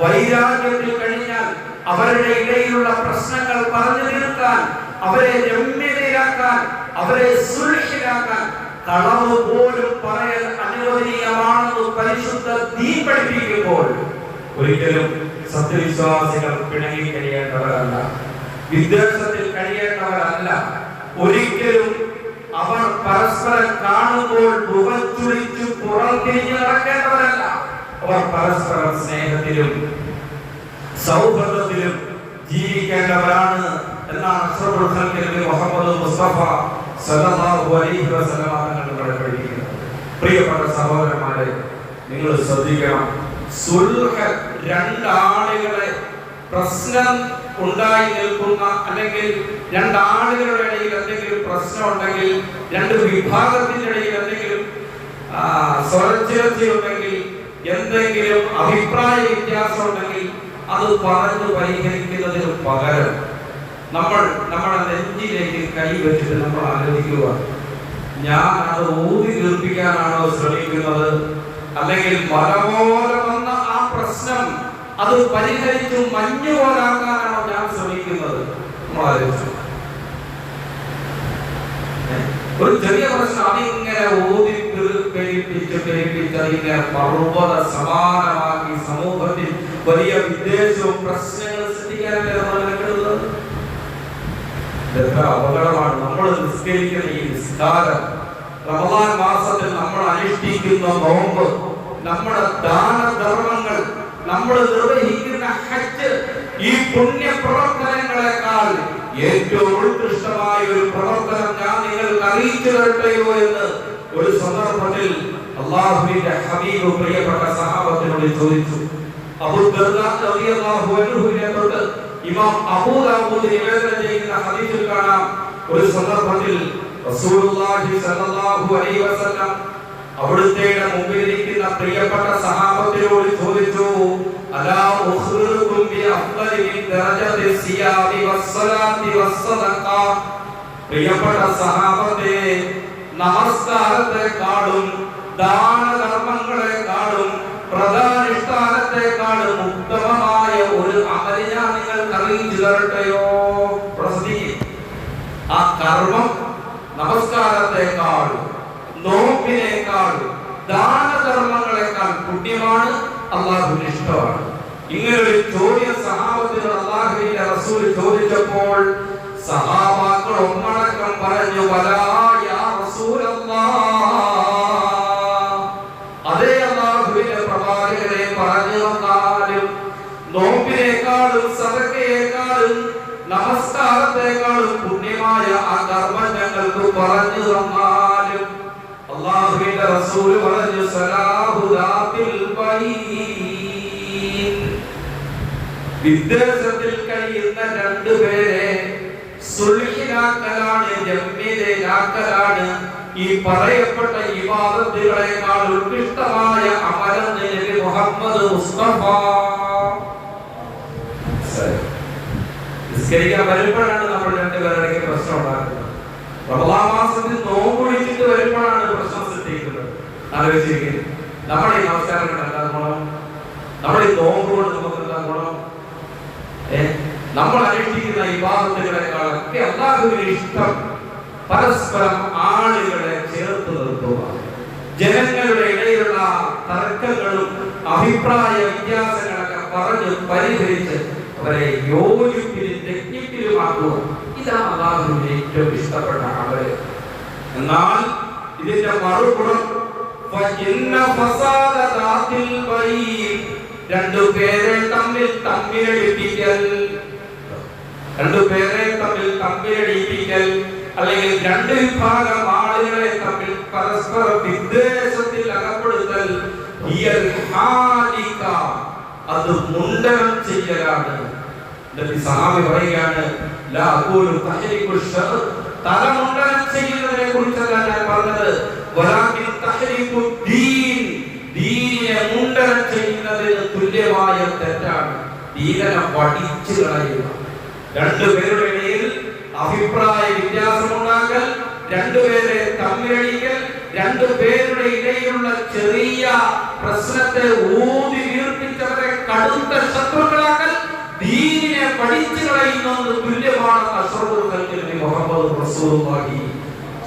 വൈരാഗ്യത്തിൽ കഴിഞ്ഞാൽ, അവരുടെ ഇടയിലുള്ള പ്രശ്നങ്ങൾ പറഞ്ഞു തീർക്കാൻ, അവരെ രമ്യതയിലാക്കാൻ, അവരെ സുരക്ഷിതരാക്കാൻ കളവ് പോലും പറയൽ അനുവദനീയമാണെന്ന് പരിശുദ്ധ ദീൻ പഠിപ്പിക്കുമ്പോൾ ഒരിക്കലും സത്യവിശ്വാസികൾ പിണങ്ങി കഴിയേണ്ടവരല്ല, വിദ്വേഷത്തിൽ കഴിയേണ്ടവരല്ല. ഒരിക്കലും അവർ പരസ്പരം കാണുമ്പോൾ മുഖച്ചുളിച്ചു പുറംതിരിഞ്ഞ് നടക്കേണ്ടവരല്ല. അവർ പരസ്പരം സ്നേഹത്തിലും സൗഹൃദത്തിലും ജീവിക്കേണ്ടവരാണ് എന്നാണ് അഷ്റഫുൽ ഖൽഖ് മുഹമ്മദ് മുസ്തഫ സല്ലല്ലാഹു അലൈഹി വസല്ലം നമ്മളെ പഠിപ്പിക്കുന്നത്. പ്രിയപ്പെട്ട സഹോദരന്മാരെ, നിങ്ങൾ ശ്രദ്ധിക്കണം. സുൽഹ്, 2 ആളുകളെ പ്രശ്നം ഉണ്ടായി നിൽക്കുന്ന, അല്ലെങ്കിൽ 2 ആളുകളുടെ ഇടയിൽ എന്തെങ്കിലും പ്രശ്നം ഉണ്ടെങ്കിൽ, 2 വിഭാഗത്തിന്റെ ഇടയിൽ എന്തെങ്കിലും സ്വരച്ചേർച്ചയുണ്ടെങ്കിൽ, എന്തെങ്കിലും അഭിപ്രായ വ്യത്യാസം ഉണ്ടെങ്കിൽ അത് പറഞ്ഞു പരിഹരിക്കുന്നതിന് പകരം നമ്മൾ നമ്മുടെ നെഞ്ചിലേക്ക് കൈവച്ചിട്ട് നമ്മൾ ആലോചിക്കുക, ഞാൻ അത് ഊതി തീർപ്പിക്കാനാണോ ശ്രമിക്കുന്നത്, അല്ലെങ്കിൽ മലപോലെ വന്ന ആ പ്രശ്നം അത് പരിഹരിച്ചു മഞ്ഞുപോലാക്കാനാണോ ഞാൻ ശ്രമിക്കുന്നത്? നമ്മൾ ആലോചിച്ചു. ഒരു ചെറിയ പ്രശ്നം അതിങ്ങനെ ഊതി പെരുപ്പിച്ച് അതിനെ പർവ്വത സമാനമാക്കി സമൂഹത്തിൽ വലിയ വിദ്വേഷവും പ്രശ്നങ്ങളും സൃഷ്ടിക്കാനാണ്. എത്ര അപകടമാണ്. നമ്മൾ നിസ്കരിക്കുന്ന ഈ നിസ്കാരം, റമദാൻ മാസത്തിൽ നമ്മൾ അനുഷ്ഠിക്കുന്ന നോമ്പ്, നമ്മുടെ ദാനധർമ്മങ്ങൾ, നമ്മൾ നിർവഹിക്കുന്ന ഹജ്ജ്, ഈ പുണ്യ പ്രവർത്തനങ്ങളെക്കാൾ ഏറ്റവും ഉത്കൃഷ്ടമായ ഒരു പ്രവർത്തനം ഞാൻ നിങ്ങൾക്ക് അറിയിച്ചു തരട്ടെയോ എന്ന് ഒരു സന്ദർഭത്തിൽ അല്ലാഹുവിന്റെ ഹബീബ് പ്രിയപ്പെട്ട സഹാബത്തിനോട് ചോദിച്ചു. അബൂ ദർദാ റളിയല്ലാഹു അൻഹുവിനെ തൊട്ട് ഇമാം അബൂ ദാവൂദ് നിവേദനം ചെയ്യുന്ന ഹദീസിൽ കാണാം, ഒരു സന്ദർഭത്തിൽ റസൂലുള്ളാഹി സ്വല്ലല്ലാഹു അലൈഹി വസല്ലം അവിടുത്തെ മുമ്പിൽ ഇരിക്കുന്ന പ്രിയപ്പെട്ട സഹാബത്തിനോട് ചോദിച്ചു, അലാ ഉഖ്ബിറുകും ബി അഫ്ളലി മിൻ ദറജതി സിയാമി വസ്സലാത്തി വസ്സദഖ. പ്രിയപ്പെട്ട സഹാബത്തെ, നമസ്കാരത്തെക്കാളും ദാനധർമ്മങ്ങളെക്കാളും പ്രധാനുഷ്ഠാനത്തെക്കാളും ഉത്തമമായ ഒരു അമല് ഞാൻ നിങ്ങൾക്ക് അറിയിച്ചു തരട്ടെയോ? ആ കർമ്മം നമസ്കാരത്തെക്കാളും നോമ്പിനേക്കാളും ദാനധർമ്മങ്ങളെക്കാൾ പുണ്യമാണ്, അല്ലാഹുവിന് ഇഷ്ടമാണ്. ഇങ്ങനൊരു ചോദ്യം സഹാബത്തിന് അല്ലാഹുവിന്റെ റസൂൽ ചോദിച്ചപ്പോൾ സഹാബാക്കൾ ഒന്നടക്കം പറഞ്ഞു, വലാ യാ റസൂലല്ലാഹ്, അതേ അല്ലാഹുവിന്റെ പ്രവാചകനെ പറഞ്ഞു തന്നാലും, നോമ്പിനേക്കാളും സദഖയേക്കാളും നമസ്കാരത്തെക്കാളും പുണ്യമായ ആ കർമ്മം ഞങ്ങൾക്ക് പറഞ്ഞു തന്നാലും, അല്ലാഹുവിന്റെ റസൂൽ പറഞ്ഞു, സലാഹു ദാത്തിൽ ബൈൻ. വിദ്വേഷത്തിൽ കഴിയുന്ന 2 പേരെ സുൽഹിലാക്കലാണ്, രമ്യതയിലാക്കലാണ് ഈ പറയപ്പെട്ട ഇബാദത്തുകളെക്കാൾ ഉത്കൃഷ്ടമായ അമലെന്ന് നബി മുഹമ്മദ് മുസ്തഫ നിസ്കരിക്കാൻ വരുമ്പോഴാണ് നമ്മൾ രണ്ടുപേരുടെ പ്രശ്നം ഉണ്ടാക്കുന്നത്. റമദാൻ മാസത്തിൽ നോമ്പ് വിളിച്ചിട്ട് വരുമ്പോഴാണ് പ്രശ്നം സൃഷ്ടിക്കുന്നത്. ആലോചിച്ചിരിക്കുന്നത് നമ്മുടെ ഈ നമസ്കാരം കൊണ്ട് എന്താ ഗുണം? നമ്മുടെ ഈ നോമ്പ് കൊണ്ട് നമുക്ക് എന്താ ഗുണം? നമ്മൾ അനുഷ്ഠിക്കുന്ന ഇബാദത്തുകളെക്കാളൊക്കെ അല്ലാഹുവിന് ഇഷ്ടം പരസ്പരം ആളുകളെ ചേർത്ത് നിർത്തുക, ജനങ്ങളുടെ ഇടയിലുള്ള തർക്കങ്ങളും അഭിപ്രായ വ്യത്യാസങ്ങളൊക്കെ പറഞ്ഞ് പരിഹരിച്ച് അവരെ യോജിപ്പിലും ടെക്നിക്കിലുമാക്കുക. ഇതാണ് അല്ലാഹുവിന് ഏറ്റവും ഇഷ്ടപ്പെട്ട അമല്. എന്നാൽ ഇതിന്റെ മറുപുറം രണ്ടുപേരെ തമ്മിൽ തമ്മിലടിപ്പിക്കൽ, അല്ലെങ്കിൽ രണ്ട് വിഭാഗം ആളുകളെ തമ്മിൽ പരസ്പര വിദ്വേഷത്തിൽ അകപ്പെടുത്തൽ, അത് മുണ്ടനം ചെയ്യലാണ്. സഹാബി പറയുകയാണ്, തലമുണ്ടനം ചെയ്യുന്നതിനെ കുറിച്ചല്ല ഞാൻ പറഞ്ഞത്, ദീനിനെ മുണ്ടനം ചെയ്യുന്നതിന് തുല്യമായ തെറ്റാണ്. ദീനനെ പഠിച്ചു കളയുക, രണ്ടുപേരുടെ ഇടയിൽ അഭിപ്രായ വ്യത്യാസമുണ്ടാക്കൽ, രണ്ടുപേരെ തമ്മിലടിക്കൽ, രണ്ടുപേരുടെ ഇടയിലുള്ള ചെറിയ പ്രശ്നത്തെ ഊതി വീർപ്പിച്ചവരെ കടുത്ത ശത്രുക്കളാക്കൽ ദീനിനെ പഠിച്ചു കളയുന്നത് തുല്യമാണ്. അഷ്റഫുൽ ഖൽഖ് മുഹമ്മദ് റസൂലുള്ളാഹി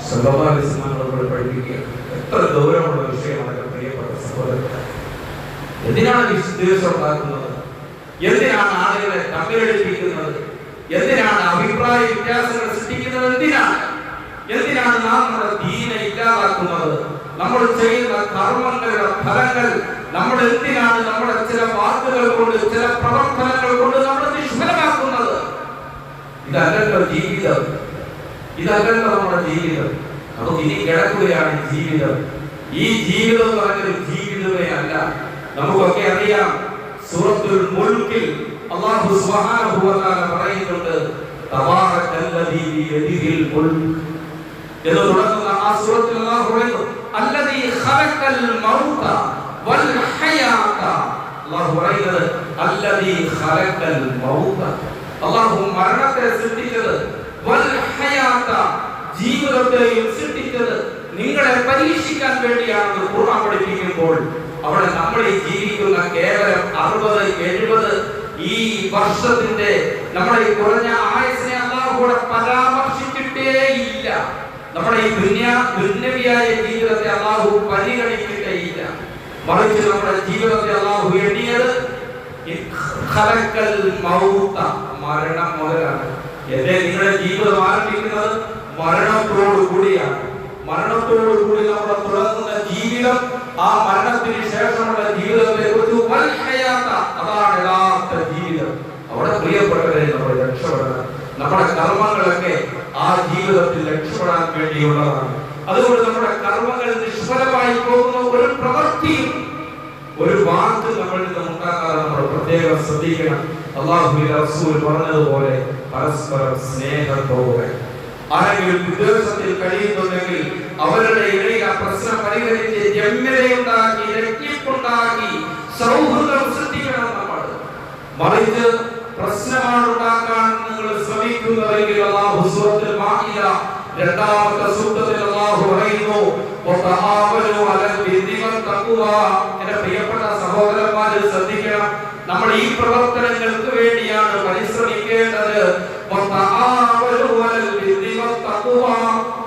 സ്വല്ലല്ലാഹു അലൈഹി വസല്ലം പഠിപ്പിക്കുക. എത്ര ഗൗരവമുള്ള വിഷയമാണ് പ്രിയപ്പെട്ട സഹോദരന്മാരെ. എന്തിനാണ് വിദ്വേഷം ഉണ്ടാക്കുന്നത്? എന്തിനാണ് ആളുകളെ തമ്മിലടിപ്പിക്കുന്നത്? എന്തിനാണ് അഭിപ്രായ വ്യത്യാസങ്ങൾ സൃഷ്ടിക്കുന്നത്? എന്തിനാണ് നാം നമ്മുടെ ദീനെ ഇല്ലാതാക്കുന്നത്? നമ്മൾ ചെയ്യുന്ന കർമ്മങ്ങളുടെ ഫലങ്ങൾ നമ്മൾ എന്തിനാണ് നമ്മുടെ ചില വാക്കുകൾ കൊണ്ട്, ചില പ്രവർത്തനങ്ങൾ കൊണ്ട് നമ്മൾ നിഷ്ഫലമാക്കുന്നത്? ഇതല്ലല്ലോ ജീവിതം, ഇതല്ലല്ലോ നമ്മുടെ ജീവിതം. നമുക്ക് ഇനി കിടക്കുകയാണ് ജീവിതം. ഈ ജീവിതം എന്ന് പറഞ്ഞൊരു ജീവിതമേ അല്ല. നമുക്കൊക്കെ അറിയാം, സൂറത്തുൽ മുൽക്കിൽ അല്ലാഹു സുബ്ഹാനഹു വ തആല പറയുന്നുണ്ട്, തബാറകല്ലദീ ബിയദിഹിൽ മുൽക്ക് എന്ന് തുടങ്ങുന്ന ആ സൂറത്തിൽ അല്ലാഹു പറയുന്നു, അല്ലദീ ഖലഖൽ മൗത വൽ ഹയാത. അല്ലാഹു പറയുന്നത് അല്ലദീ ഖലഖൽ മൗത, അല്ലാഹു മരണത്തെ സൃഷ്ടിച്ചത്, വൽ ഹയാത ജീവിതത്തെയും സൃഷ്ടിച്ചത് നിങ്ങളെ പരീക്ഷിക്കാൻ വേണ്ടിയാണ്. ഖുർആൻ പഠിപ്പിക്കുമ്പോൾ അവിടെ നമ്മൾ ജീവിക്കുന്ന കേവലം 60-70 ഈ വർഷത്തിന്റെ നമ്മുടെ ഈ കുറഞ്ഞ ആയുസ്സിനെ അല്ലാഹു പരാമർശിച്ചിട്ടേ ഇല്ല. നമ്മുടെ ഈ ദുന്യവിയായ ജീവിതത്തെ അല്ലാഹു പരിഗണിച്ചിട്ടേ ഇല്ല. മറിച്ച് നമ്മുടെ ജീവിതത്തെ അല്ലാഹു എണ്ണിയത് ഖലഖൽ മൗത, മരണം മുതലാണ്. നിങ്ങളുടെ ജീവിതം ആരംഭിക്കുന്നത് മരണത്തോടു കൂടിയാണ്. മരണത്തോടു കൂടി നമ്മൾ തുടങ്ങുന്ന ജീവിതം, ആ മരണത്തിന് ശേഷമുള്ള ജീവിതത്തെ കുറിച്ച് വൽ ഹയാത, അതാണ് യഥാർത്ഥ ജീവിതം. അവിടെ പ്രിയപ്പെട്ടവരെ നമ്മൾ രക്ഷപ്പെടണം. നമ്മുടെ കർമ്മങ്ങളൊക്കെ ആ ജീവിതത്തിൽ രക്ഷപ്പെടാൻ വേണ്ടിയുള്ളതാണ്. അതുകൊണ്ട് നമ്മുടെ കർമ്മങ്ങൾ നിഷ്ഫലമായി പോകുന്ന ഒരു പ്രവൃത്തിയും ഒരു വാക്ക് നമ്മളിൽ നിന്ന് ഉണ്ടാക്കാതെ നമ്മൾ പ്രത്യേകം ശ്രദ്ധിക്കണം. അല്ലാഹുവിന്റെ റസൂൽ പറഞ്ഞതുപോലെ പരസ്പരം സ്നേഹത്തോടെ. ആരെങ്കിലും വിദ്വേഷത്തിൽ കഴിയുന്നുണ്ടെങ്കിൽ അവരുടെ ഇടയിൽ ആ പ്രശ്നം പരിഹരിച്ച് രമ്യതയുണ്ടാക്കി, രഞ്ജിപ്പുണ്ടാക്കി, സൗഹൃദം സൃഷ്ടിക്കണം നമ്മൾ. മറിച്ച് പ്രശ്നമാണ് ഉണ്ടാക്കാൻ നിങ്ങൾ ശ്രമിക്കുന്നതെങ്കിൽ അല്ലാഹു സൂറത്തുൽ മാഇദ 2-ാമത്തെ സൂക്തത്തിൽ അല്ലാഹു പറയുന്നു, വതആവനു അലൽ ബിർരി വത്തഖ്വ. എന്റെ പ്രിയപ്പെട്ട സഹോദരന്മാരെ ശ്രദ്ധിക്കണം, നമ്മൾ ഈ പ്രവർത്തനങ്ങൾക്ക് വേണ്ടിയാണ് പരിശ്രമിക്കേണ്ടത്. വതആവനു അലൽ ബിർരി വത്തഖ്വ,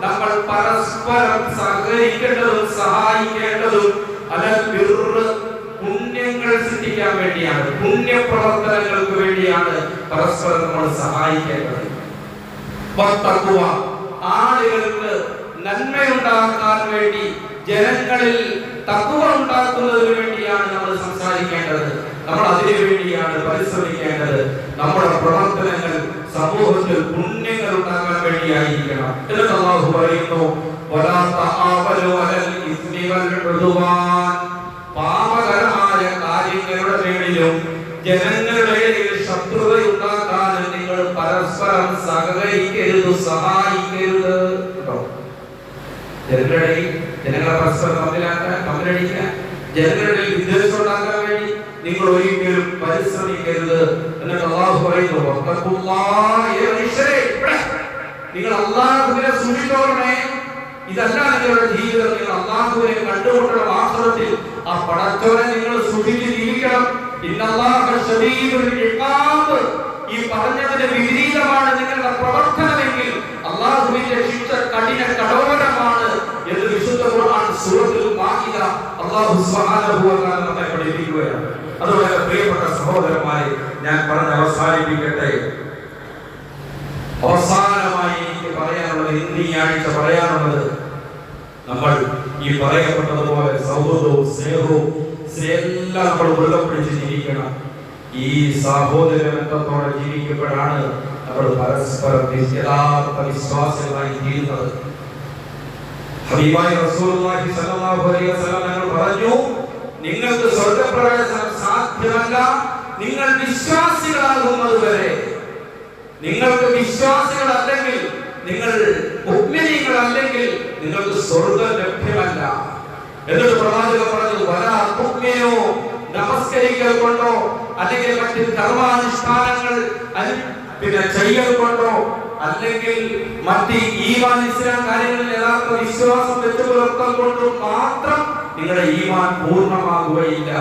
നമ്മൾ പരസ്പരം സഹകരിക്കേണ്ടതും സഹായിക്കേണ്ടതും അലൽ ബിർറ്, പുണ്യങ്ങൾ സൃഷ്ടിക്കാൻ വേണ്ടിയാണ്, പുണ്യപ്രവർത്തനങ്ങൾക്ക് വേണ്ടിയാണ് പരസ്പരം നമ്മൾ സഹായിക്കേണ്ടത്. വത്തഖ്വ, ആളുകൾക്ക് നന്മയുണ്ടാക്കാൻ വേണ്ടി, ജനങ്ങളിൽ തഖ്വ ഉണ്ടാക്കുന്നതിന് വേണ്ടിയാണ് നമ്മൾ സംസാരിക്കേണ്ടത്. നമ്മൾ അതിനു വേണ്ടിയാണ് പരിശ്രമിക്കേണ്ടത്. നമ്മുടെ പ്രവർത്തനങ്ങൾ സമൂഹത്തിൽ പുണ്യങ്ങൾ ഉണ്ടാക്കാൻ വേണ്ടിയായിരിക്കണം. എന്നിട്ട് അല്ലാഹു പറയുന്നു, വലാ തആവലു അലൽ ഇസ്മി വൽ ഉദ്വാൻ. പാപകരമായ കാര്യങ്ങളുടെ പേരിലും ജനങ്ങളുടെ ഇടയിൽ ശത്രുത ഉണ്ടാക്കാൻ നിങ്ങൾ പരസ്പരം സഹകരിക്കരുത്, സഹായിക്കരുത്. ജനങ്ങളുടെ ജനങ്ങളെ പരസ്പരം തമ്മിലടിക്കാൻ, ജനങ്ങളുടെ വിദ്വേഷം ഉണ്ടാക്കാൻ വേണ്ടി നിങ്ങൾ ഒരിക്കലും പരിശ്രമിക്കരുത്. എന്നിട്ട് അല്ലാഹു പറയുന്നു, നിങ്ങൾ അല്ലാഹുവിനെ സൂക്ഷിച്ചോളണേ. ഇതല്ല നിങ്ങളുടെ ജീവിതം. നിങ്ങൾ അല്ലാഹുവിനെ കണ്ടുമുട്ടണം. ആഖിറത്തിൽ ആ പടച്ചവനെ നിങ്ങൾ സൂക്ഷിച്ച് ജീവിക്കണം. ഇന്നല്ലാഹ ശദീദുൽ ഇഖാബ്. ഈ പറഞ്ഞതിന്റെ വിപരീതമാണ് നിങ്ങളുടെ പ്രവർത്തനമെങ്കിൽ അല്ലാഹുവിന്റെ ശിക്ഷ കഠോരമാണ് എന്ന് വിശുദ്ധ ഖുർആൻ സൂറത്തുൽ മാഇദ അല്ലാഹു സുബ്ഹാനഹു വ തആല നമ്മെ പഠിപ്പിക്കുകയാണ്. അതുപോലെ പ്രിയപ്പെട്ട സഹോദരന്മാരെ, ഞാൻ പറഞ്ഞ് അവസാനിപ്പിക്കട്ടെ. അവസാനമായി എനിക്ക് പറയാനുള്ളത്, ഇന്ന് ഈ ആഴ്ച പറയാനുള്ളത്, നമ്മൾ ഈ പറയപ്പെട്ടതുപോലെ സൗഹൃദവും സ്നേഹവും എല്ലാം നമ്മൾ ഉള്ളപ്പിടിച്ച് ജീവിക്കണം. ഈ സഹോദര ബന്ധത്തോടെ ജീവിക്കുമ്പോഴാണ് നമ്മൾ പരസ്പരം യഥാർത്ഥ വിശ്വാസികളായി തീരുന്നത്. ഹബീബായ റസൂലുള്ളാഹി സ്വല്ലല്ലാഹു അലൈഹി വസല്ലം ഞങ്ങൾ പറഞ്ഞു, നിങ്ങൾക്ക് സ്വർഗ്ഗപ്രവേശനം സാധ്യമല്ല നിങ്ങൾ വിശ്വാസികളാകുന്നത് വരെ. നിങ്ങൾക്ക് വിശ്വാസികളല്ലെങ്കിൽ, നിങ്ങൾ മുഅ്മിനീങ്ങളല്ലെങ്കിൽ നിങ്ങൾക്ക് സ്വർഗ്ഗം ലഭ്യമല്ല. എന്നിട്ട് പ്രവാചകൻ പറഞ്ഞു, വലാ തുഅ്മിനു, നമസ്കരിക്കൽ കൊണ്ടോ അല്ലെങ്കിൽ മറ്റ് കർമാനുഷ്ഠാനങ്ങൾ ചെയ്യൽ കൊണ്ടോ അല്ലെങ്കിൽ മറ്റ് ഈമാൻ ഇസ്ലാം കാര്യങ്ങളിൽ യഥാർത്ഥ വിശ്വാസം വെച്ചു പുലർത്തൽ കൊണ്ടും മാത്രം നിങ്ങളുടെ ഈമാൻ പൂർണ്ണമാകുകയില്ല.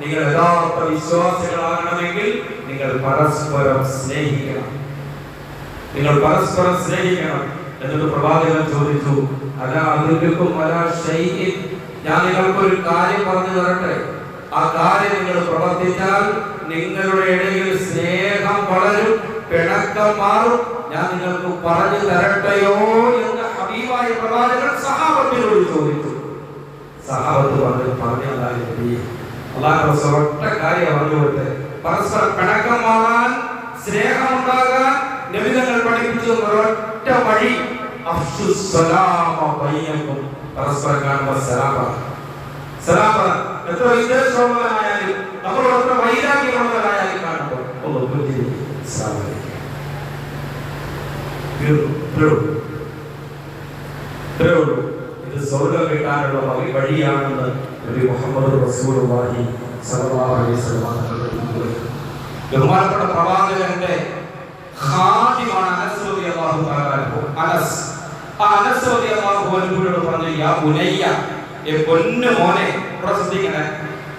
നിങ്ങൾ യഥാർത്ഥ വിശ്വാസികളാകണമെങ്കിൽ നിങ്ങൾ പരസ്പരം സ്നേഹിക്കണം. നിങ്ങൾ പരസ്പരം സ്നേഹിക്കണം. എന്നിട്ട് പ്രവാചകൻ ചോദിച്ചു, അലാ അദുല്ലുക്കും അലാ ശൈഇൻ, ഞാൻ നിങ്ങൾക്കൊരു കാര്യം പറഞ്ഞു തരട്ടെ. ആ കാര്യം നിങ്ങൾ പ്രവർത്തിച്ചാൽ നിങ്ങളുടെ ഇടയിൽ സ്നേഹം വളരും, പിണക്കം മാറും. ഞാൻ നിങ്ങൾക്ക് പറഞ്ഞു തരട്ടെയോ എന്ന് ഹബീബായ പ്രവാചകൻ സഹാബത്തിനോട് ചോദിച്ചു. സഹാബത്ത് പറഞ്ഞതായി അല്ലാഹു ഒറ്റ കാര്യം പറഞ്ഞു കൊടുത്തേ. പരസ്പരം പിണക്കം മാറാൻ, സ്നേഹം ഉണ്ടാകാൻ നബി തങ്ങൾ പഠിപ്പിച്ചു ഒരൊറ്റ വഴി, അഫ്ശുസ് സലാമ ബൈനകും, പരസ്പരം കാണുമ്പോൾ സലാം പറ. സലാം പറ. എത്ര വിദ്വേഷമുള്ളവരായാലും നമ്മളോട് എത്ര വൈരാഗ്യമുള്ളവരായാലും കാണുമ്പോൾ ഒന്ന് പുഞ്ചിരിക്കുക, സലാം അലൈക്കും. ഇത് സ്വർഗ്ഗം കിട്ടാനുള്ള വഴിയാണെന്ന് നബി മുഹമ്മദ് റസൂലുള്ളാഹി സ്വല്ലല്ലാഹു അലൈഹി വസല്ലം. ബഹുമാനപ്പെട്ട പ്രവാചകന്റെ ഖാദിമാണ് അനസ് റളിയല്ലാഹു തആല അൻഹു. അനസ് റളിയല്ലാഹു അൻഹുവിനോട് പറഞ്ഞു, യാ ബുനയ്യ, ഏ പൊന്നു മോനെ, ശ്രദ്ധിക്കണേ,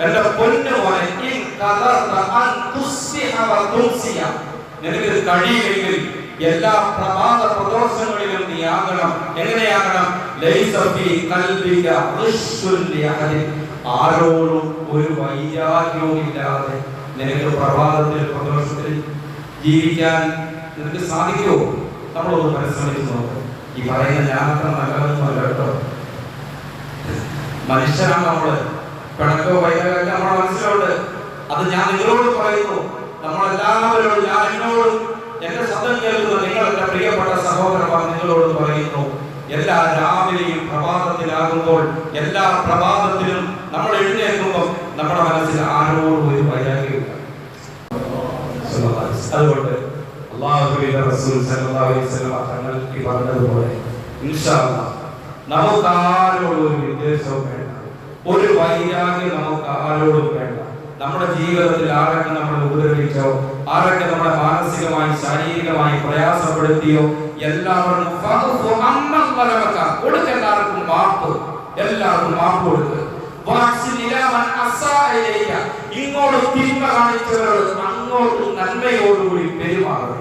എന്റെ പൊന്നു മോനെ, ഇൻ ഖദർത അൻ തുസ്ബിഹ വ തുംസിയ, നിനക്ക് കഴിയുമെങ്കിൽ എല്ലാ പ്രഭാത പ്രദോഷങ്ങളിലും നീ ആകണം. എങ്ങനെയാകണം? ലൈസ ഫീ ഖൽബിക ഖുശ്ശുൻ ലിഅഹദിൻ, ആരോടും ഒരു വൈരാഗ്യവും ഇല്ലാതെ നിനക്ക് പ്രഭാതത്തിൽ പ്രദോഷത്തിൽ ജീവിക്കാൻ നിനക്ക് സാധിക്കുമോ? നമ്മളൊന്ന് പരിശ്രമിച്ചു നോക്കും. ഈ പറയുന്ന ഞാനത്ര നല്ലതൊന്നുമല്ല കേട്ടോ. മനുഷ്യനാണ് നമ്മള്. പിണക്കോ വൈരാഗ്യമൊക്കെ നമ്മുടെ മനസ്സിലുണ്ട്. അത് ഞാൻ നിങ്ങളോട് പറയുന്നു, നമ്മളെല്ലാവരോടും, ഞാൻ എന്നോടും എന്റെ ശബ്ദം കേൾക്കുന്ന നിങ്ങൾ എന്റെ പ്രിയപ്പെട്ട സഹോദരന്മാർ നിങ്ങളോട് പറയുന്നു, എല്ലാ രാവിലെയും പ്രഭാതത്തിലാകുമ്പോൾ, എല്ലാ പ്രഭാതത്തിലും നമ്മൾ എഴുന്നേൽക്കുമ്പോൾ നമ്മുടെ മനസ്സിൽ ആരോടും ഒരു വൈരാഗ്യമില്ല. അതുകൊണ്ട് അല്ലാഹുവിന്റെ റസൂൽ സല്ലല്ലാഹു അലൈഹി വസല്ലം തങ്ങൾ ഈ പറഞ്ഞതുപോലെ ഇൻഷാ അല്ലാഹ് നമുക്ക് ആരോടും ഒരു വിദ്വേഷവും വേണ്ട, ഒരു വൈരാഗ്യം നമുക്ക് ആരോടും വേണ്ട. നമ്മുടെ ജീവിതത്തിൽ ആരൊക്കെ നമ്മൾ ഉപദ്രവിച്ചോ, ആരൊക്കെ നമ്മളെ മാനസികമായി ശാരീരികമായി പ്രയാസപ്പെടുത്തിയോ, എല്ലാവരും എല്ലാവർക്കും മാപ്പ്, എല്ലാവർക്കും മാപ്പ് കൊടുക്കുക. ഇങ്ങോട്ട് തിന്മ കാണിച്ചവരോട് അങ്ങോട്ട് നന്മയോടുകൂടി പെരുമാറുക.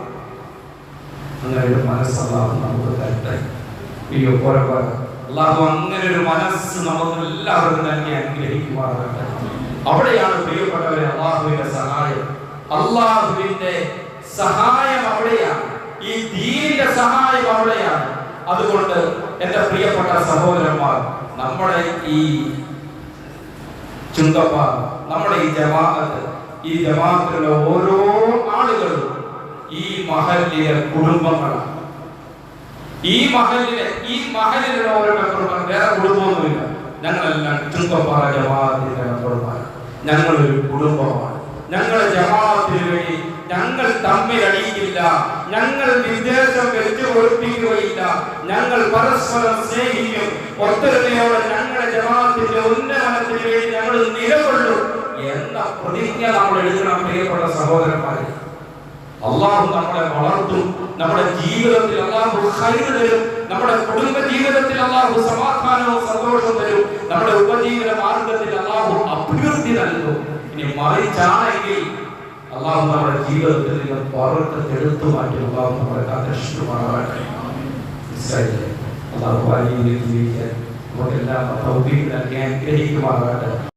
അങ്ങനെ ഒരു മനസ്സ് അല്ലാഹു നമുക്ക് തരട്ടെ. അല്ലാഹു അങ്ങനെ ഒരു മനസ്സ് നമുക്ക് എല്ലാവർക്കും തന്നെ അനുഗ്രഹിക്കുമാറാകട്ടെ. അവിടെയാണ് പ്രിയപ്പെട്ടവരെ അല്ലാഹുവിന്റെ സഹായം. അല്ലാഹുവിന്റെ സഹായം അവിടെയാണ്. ഈ ദീനിന്റെ സഹായം അവിടെയാണ്. അതുകൊണ്ട് എന്റെ പ്രിയപ്പെട്ട സഹോദരന്മാർ, നമ്മുടെ ഈ ചുങ്കപ്പ, നമ്മുടെ ഈ ജമാഅത്തിലുള്ള ഓരോ ആളുകളും ഈ മഹല്ലിലെ കുടുംബങ്ങളാണ്. ഈ മഹല്ലിലുള്ള ഓരോ മെമ്പർമാർ വേറെ കുടുംബമൊന്നുമില്ല. ഞങ്ങളെല്ലാം ചുങ്കപ്പാറ ജമാഅത്തിന്റെ മെമ്പർമാർ. ഞങ്ങളൊരു കുടുംബമാണ്. ഞങ്ങളുടെ ജമാഅത്തിന് വേണ്ടി ഞങ്ങൾ തമ്മിൽ അടിയില്ല, ഞങ്ങൾ വിദ്വേഷം വെച്ചു പൊറുപ്പിക്കുകയില്ല, ഞങ്ങൾ പരസ്പരം സ്നേഹിക്കും, ഒത്തൊരുമയോടെ ഞങ്ങളുടെ ജമാഅത്തിന്റെ ഉന്നമനത്തിന് വേണ്ടി ഞങ്ങൾ നിലകൊള്ളും എന്ന പ്രതിജ്ഞ നമ്മൾ എടുക്കണം. പ്രിയപ്പെട്ട സഹോദരന്മാരെ, അള്ളാഹു നമ്മളെ വളർത്തും, നമ്മുടെ ജീവിതത്തിൽ അള്ളാഹു ഖൈർ തരും, നമ്മുടെ കുടുംബ ജീവിതത്തിൽ അള്ളാഹു സമാധാനവും സന്തോഷവും തരും, നമ്മുടെ ഉപജീവന മാർഗത്തിൽ അള്ളാഹു അഭിവൃദ്ധി നൽകും. ഇനി മറിച്ചാണെങ്കിൽ അള്ളാഹു നമ്മുടെ ജീവിതത്തിൽ നിന്ന് പുറത്തെടുത്തു മാറ്റി അള്ളാഹു നമ്മളെ കാത്തിഷ്ടമാകട്ടെ. അള്ളാഹു ജീവിക്കാൻ നമുക്കെല്ലാം തൗഫീഖ് നൽകി അനുഗ്രഹിക്കുമാറാകട്ടെ.